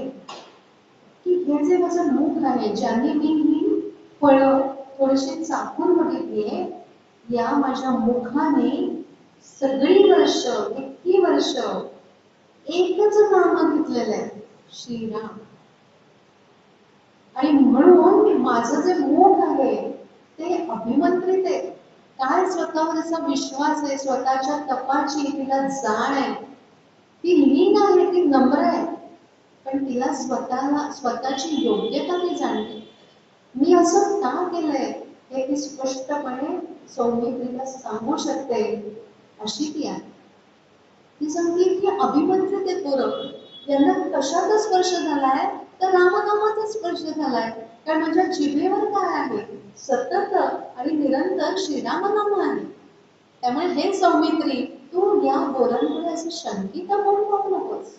की हे जे माझं मुख आहे, ज्याने मी ही फळं थोडीशी चाखून बघितलीये, या माझ्या मुखाने सगळी वर्ष, इतकी वर्ष एकच नाम घेतलेलं आहे, श्रीराम. आणि म्हणून माझं जे मुख आहे ते अभिमंत्रित आहे. काय स्वतःवर असा विश्वास आहे, स्वतःच्या तपाची तिला जाण आहे. ती लीन आहे, ती नम्र आहे, पण तिला स्वतःची योग्यता ती जाणते. मी असं का केलंय हे ती स्पष्टपणे सौमित्रीला सांगू शकते, अशी ती आहे. ती सांगते की अभिमंत्रित आहे पोरं, यांना कशाचा स्पर्श झालाय, तर रामनामाचा स्पर्श झालाय. कारण माझ्या जिभेवर काय आहे, सतत आणि निरंतर श्रीरामनाम आहे. त्यामुळे हे सौमित्री, तू या बोरांकडे असं शंकित होऊन पाहू नकोस.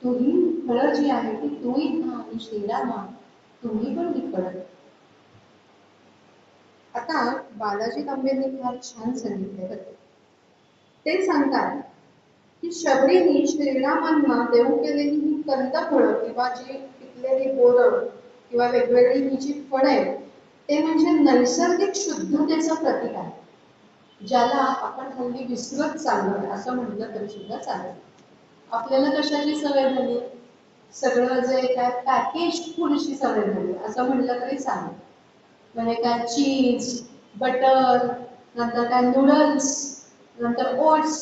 तुही फळं जी आहे ती तूही खा आणि श्रीरामा तुम्ही पण ती फळं. आता बालाजी तांबेंनी फार छान सांगितले होते. ते सांगतात की शबरीने श्रीरामांना देऊ केलेली ही कंदफळं किंवा जी पिकलेली बोरं किंवा वेगवेगळी ही जी फळं आहेत, ते म्हणजे नैसर्गिक शुद्धतेचं प्रतीक आहे. ज्याला आपण हल्ली विसरत चाललोय असं म्हटलं तरी सुद्धा चालेल. आपल्याला कशाची सवय झाली, सगळं जे काय पॅकेज फूडची सवय झाली असं म्हटलं तरी चालेल. म्हणजे काय चीज, बटर, नंतर काय नूडल्स, नंतर ओट्स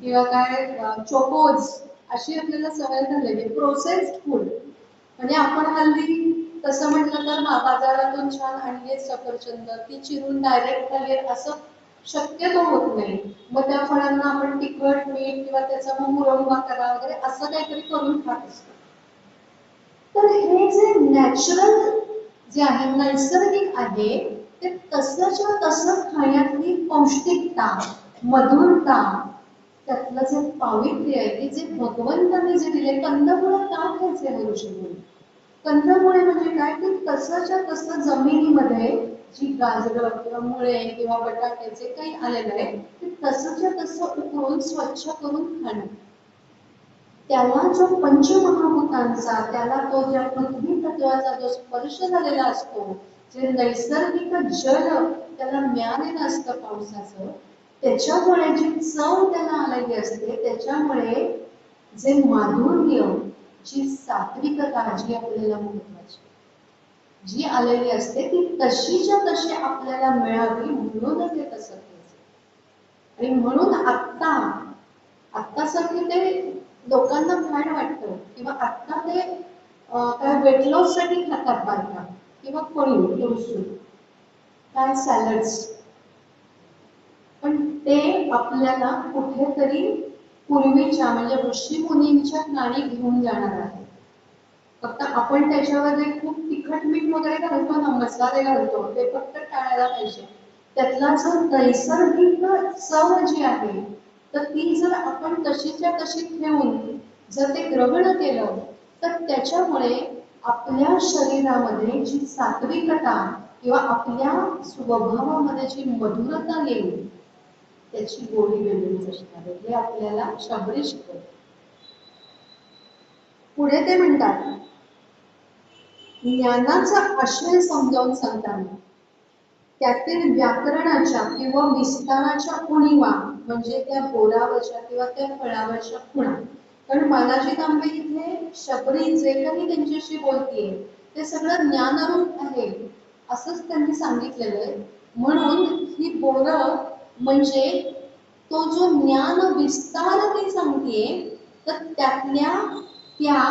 किंवा काय चोकोज, अशी आपल्याला सवय झालेली प्रोसेस्ड फूड. म्हणजे आपण हल्ली तसं म्हटलं तर बाजारातून छान आणली सफरचंद, ती चिरून डायरेक्ट खाल्ली असं शक्यतो होत नाही. मग त्या फळांना आपण तिखट मीठ किंवा त्याचा मग मुरंबा करा वगैरे असं काहीतरी करून खात असतो. तर हे जे नॅचरल जे आहे, नैसर्गिक आहे, ते तसंच्या तसं खाण्यातली पौष्टिकता, मधुरता, त्यातलं जे पावित्र्य आहे की जे भगवंताने जे दिले. कंदमुळं का खायचे ऋषीमुळे? कंदमुळे म्हणजे काय की तसंच्या तसं जमिनीमध्ये जी गाजरं किंवा मुळे किंवा बटाटे जे काही आलेलं आहे ते तसंच्या तसं उकळून स्वच्छ करून खाणं. त्याला जो पंचमहाभूतांचा, त्याला तो ज्या पृथ्वी तत्वाचा जो स्पर्श झालेला असतो, जे नैसर्गिक जल त्याला मिळालेलं असतं पावसाचं, त्याच्यामुळे जी चव त्याला आलेली असते, त्याच्यामुळे जे माधुर्य, जी सात्विकता जी आपल्याला महत्वाची जी आलेली असते, ती तशीच्या तशी आपल्याला मिळावी म्हणून ते तसं घ्यायचं. आणि म्हणून आत्तासारखे ते लोकांना फॅड वाटतं किंवा आत्ता ते काय वेट लॉस साठी खातात बायका किंवा कोणी काय सॅलड्स. पण ते आपल्याला कुठेतरी पूर्वीच्या म्हणजे ऋषी मुनींच्या काळी घेऊन जाणार आहे. फक्त आपण त्याच्यावर खूप तिखट मीठ वगैरे घालतो ना, मसाले घालतो, ते फक्त टाळायला पाहिजे. त्यातला जो नैसर्गिक चव जी आहे, तर ती जर आपण तशीच्या तशी ठेवून जर ते ग्रहण केलं तर त्याच्यामुळे आपल्या शरीरामध्ये जी सात्विकता किंवा आपल्या स्वभावामध्ये जी मधुरता येईल त्याची गोडी वेगळीच असणार आहे, हे आपल्याला शबरी शिकवते. पुढे ते म्हणतात, ज्ञानाचा आशय समजावून सांगताना त्यातील व्याकरणाच्या किंवा विस्ताराच्या उणीवा म्हणजे त्या बोरावरच्या किंवा त्या फळावरच्या खुणा. कारण बालाजी तांबे इथे शबरी जे काही त्यांच्याशी बोलतीये ते सगळं ज्ञानरूप आहे असंच त्यांनी सांगितलेलं आहे. म्हणून ही बोरं म्हणजे तो जो ज्ञान विस्तार ती सांगतेय, तर त्यातल्या त्या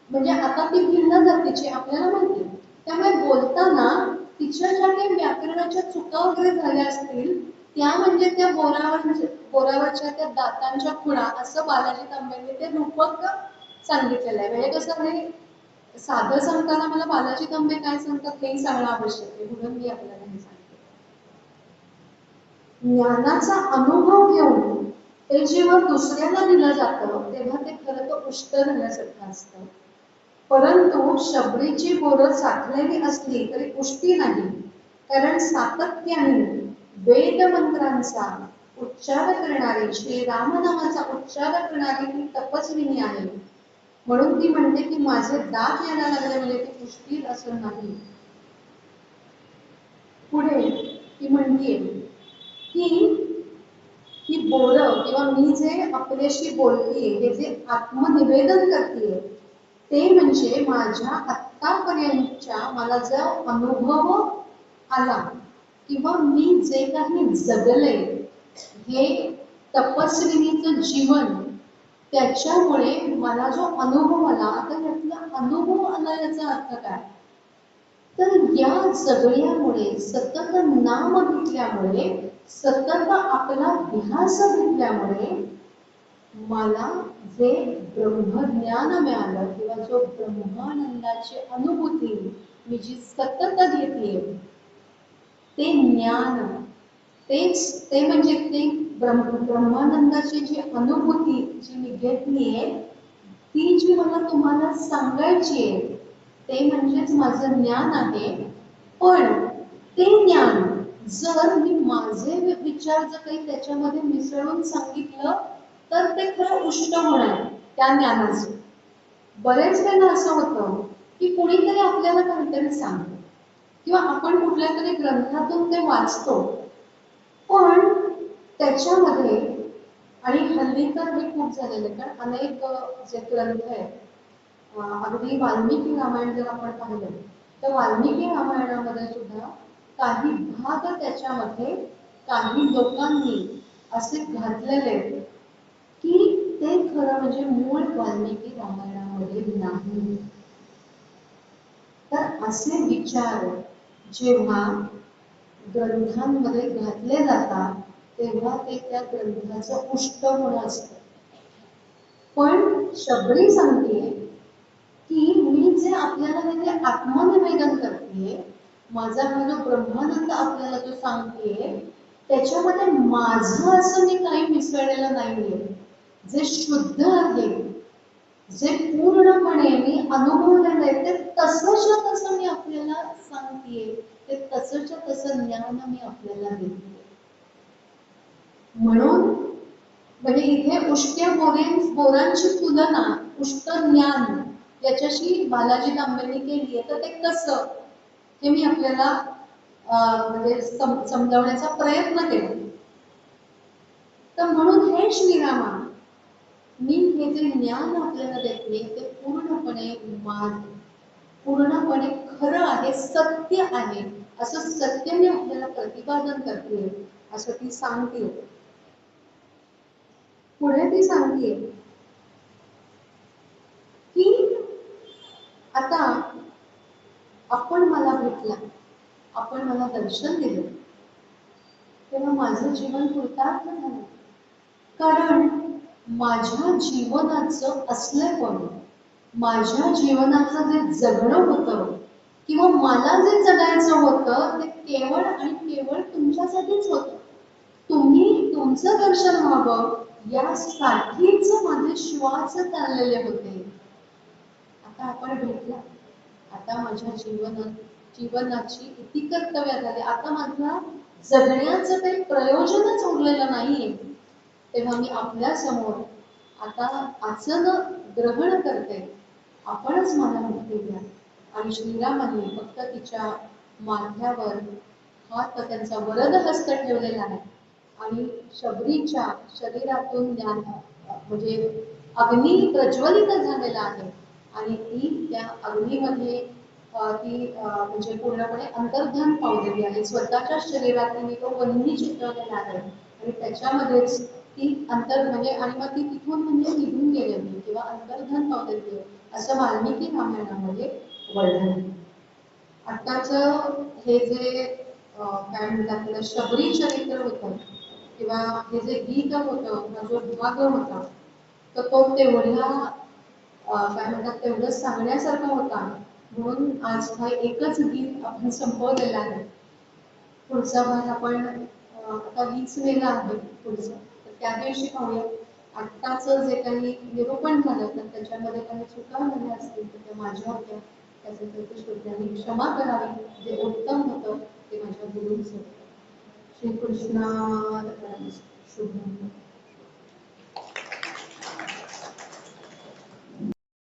म्हणजे आता ती भिन्न जातीची आपल्याला माहिती, त्यामुळे बोलताना तिच्या ज्या काही व्याकरणाच्या चुका वगैरे झाल्या असतील त्या म्हणजे त्या बोरावरच्या त्या दातांच्या खुणा असं बालाजी तांबेंनी ते रूपक सांगितलेलं आहे. म्हणजे कसं हे साधं सांगताना मला बालाजी तांबे काय सांगतात हेही सांगणं आवश्यक आहे, म्हणून मी आपल्याला हे सांगते. ज्ञानाचा अनुभव घेऊन ते जेव्हा दुसऱ्याला दिलं जातं तेव्हा ते खरं तर उष्ट झाल्यासारखं असतं. परंतु शबरीची बोरं साठलेली असली तरी पुष्टी नाही, कारण सातत्याने वेद मंत्रांचा उच्चार करणारी, श्री रामनामाचा उच्चार करणारी ती तपस्विनी आहे. म्हणून ती म्हणते की माझे दात यायला लागले म्हणजे ती पुष्टी असं नाही. पुढे ती म्हणते की ही बोरं किंवा मी जे आपल्याशी बोलतीये हे जे आत्मनिवेदन करतेय ते म्हणजे माझ्या आत्तापर्यंतच्या मला जो अनुभव आला किंवा मी जे काही जगले हे तपस्विनीचं जीवन, त्याच्यामुळे मला जो अनुभव आला, तर यातला अनुभव आला याचा अर्थ काय, तर या जगण्यामुळे सतत नाम घेतल्यामुळे सतत आपला ध्यास घेतल्यामुळे मला जे ब्रह्मज्ञान मिळालं किंवा जो ब्रह्मानंदाची अनुभूती मी जी सतत घेतली ते ज्ञान, तेच ते म्हणजे ते ब्रह्मानंदाची जी अनुभूती जी मी घेतलीये ती जी मला तुम्हाला सांगायची आहे ते म्हणजेच माझं ज्ञान आहे. पण ते ज्ञान जर मी माझे विचार जर काही त्याच्यामध्ये मिसळून सांगितलं तर ते खरं उष्ट होणार त्या ज्ञानाचं. बरेच वेळा असं होतं की कुणीतरी आपल्याला काहीतरी सांगतं किंवा आपण कुठल्या तरी ग्रंथातून ते वाचतो, पण त्याच्यामध्ये आणि हल्ली तर हे खूप झालेलं आहे कारण अनेक जे ग्रंथ आहेत अगदी वाल्मिकी रामायण जर आपण पाहिलं तर वाल्मिकी रामायणामध्ये सुद्धा काही भाग त्याच्यामध्ये काही लोकांनी असे घातलेले की ते खरं म्हणजे मूळ वाल्मिकी रामायणामध्ये नाही. तर असे विचार जेव्हा ग्रंथांमध्ये घातले जातात तेव्हा ते त्या ग्रंथाचं उष्ट होणं असतं. पण शबरी सांगते की मी जे आपल्याला ते आत्मनिवेदन करते, माझा हा जो ब्रह्मानंद आपल्याला जो सांगते त्याच्यामध्ये माझं असं मी काही मिसळलेलं नाहीये. जे शुद्ध आहे, जे पूर्णपणे मी अनुभवलेलं आहे ते तसंच्या तसं मी आपल्याला सांगतेय, ते तसंच्या तसं ज्ञान मी आपल्याला देते. म्हणून म्हणजे इथे उष्ट्या बोरांची तुलना उष्ट ज्ञान याच्याशी बालाजी तांबेंनी केली आहे. तर ते कसं हे मी आपल्याला म्हणजे समजावण्याचा प्रयत्न केला. तर म्हणून हे श्रीरामा मी हे जे ज्ञान आपल्याला देते ते पूर्णपणे खरं आहे, सत्य आहे, असं सत्य मी आपल्याला प्रतिपादन करते असं ती सांगते. पुढे ती सांगते की आता आपण मला भेटला, आपण मला दर्शन दिलं तेव्हा माझं जीवन कृतार्थ झालं. कारण माझ्या जीवनाचं असलेपण, माझ्या जीवनाचं जे जगणं होतं किंवा मला जे जगायचं होतं ते केवळ आणि केवळ तुमच्यासाठीच होतं. तुम्ही तुमचं दर्शन व्हावं यासाठीच माझे श्वास चाललेले होते. आता आपण भेटला आता माझ्या जीवनाची इति कर्तव्य झाली, आता माझ्या जगण्याचं काही प्रयोजनच उरलेलं नाहीये. तेव्हा मी आपल्या समोर आता आसन ग्रहण करते, आपणच मला मुक्ती द्या. आणि श्रीरामांनी फक्त तिच्या माथ्यावर हात त्यांचा वरद हस्त ठेवलेला आहे आणि शबरीच्या शरीरातून ज्ञान म्हणजे अग्नी प्रज्वलित झालेला आहे आणि ती त्या अग्नीमध्ये ती म्हणजे पूर्णपणे अंतर्धान पावलेली आहे. स्वतःच्या शरीरात तिने तो वन्ही चित्रवलेला आहे आणि त्याच्यामध्येच ती म्हणजे आणि मग ती तिथून म्हणजे निघून गेलेली किंवा अंतर्धान पावलेली असं वाल्मिकी रामायणामध्ये वर्णन आहे. आत्ताच हे जे काय म्हणतात त्याला शबरी चरित्र होतं किंवा हे जे गीत होतं, जो भाग होता, तर तो तेवढ्या काय म्हणतात तेवढं सांगण्यासारखा होता, म्हणून आज हा एकच गीत आपण संपवलेला आहे. पुढचा भाग आपण आता 20 मेला आहे पुढचं, तर त्या दिवशी पाहूया. आत्ताच जे काही निरूपण झालं तर त्याच्यामध्ये काही चुका झाल्या असतील तर त्या माझ्या होत्या, त्याच्यासाठी श्रोत्यांनी क्षमा करावी. जे उत्तम होतं ते माझ्या गुरूंचं. श्रीकृष्ण शुभ.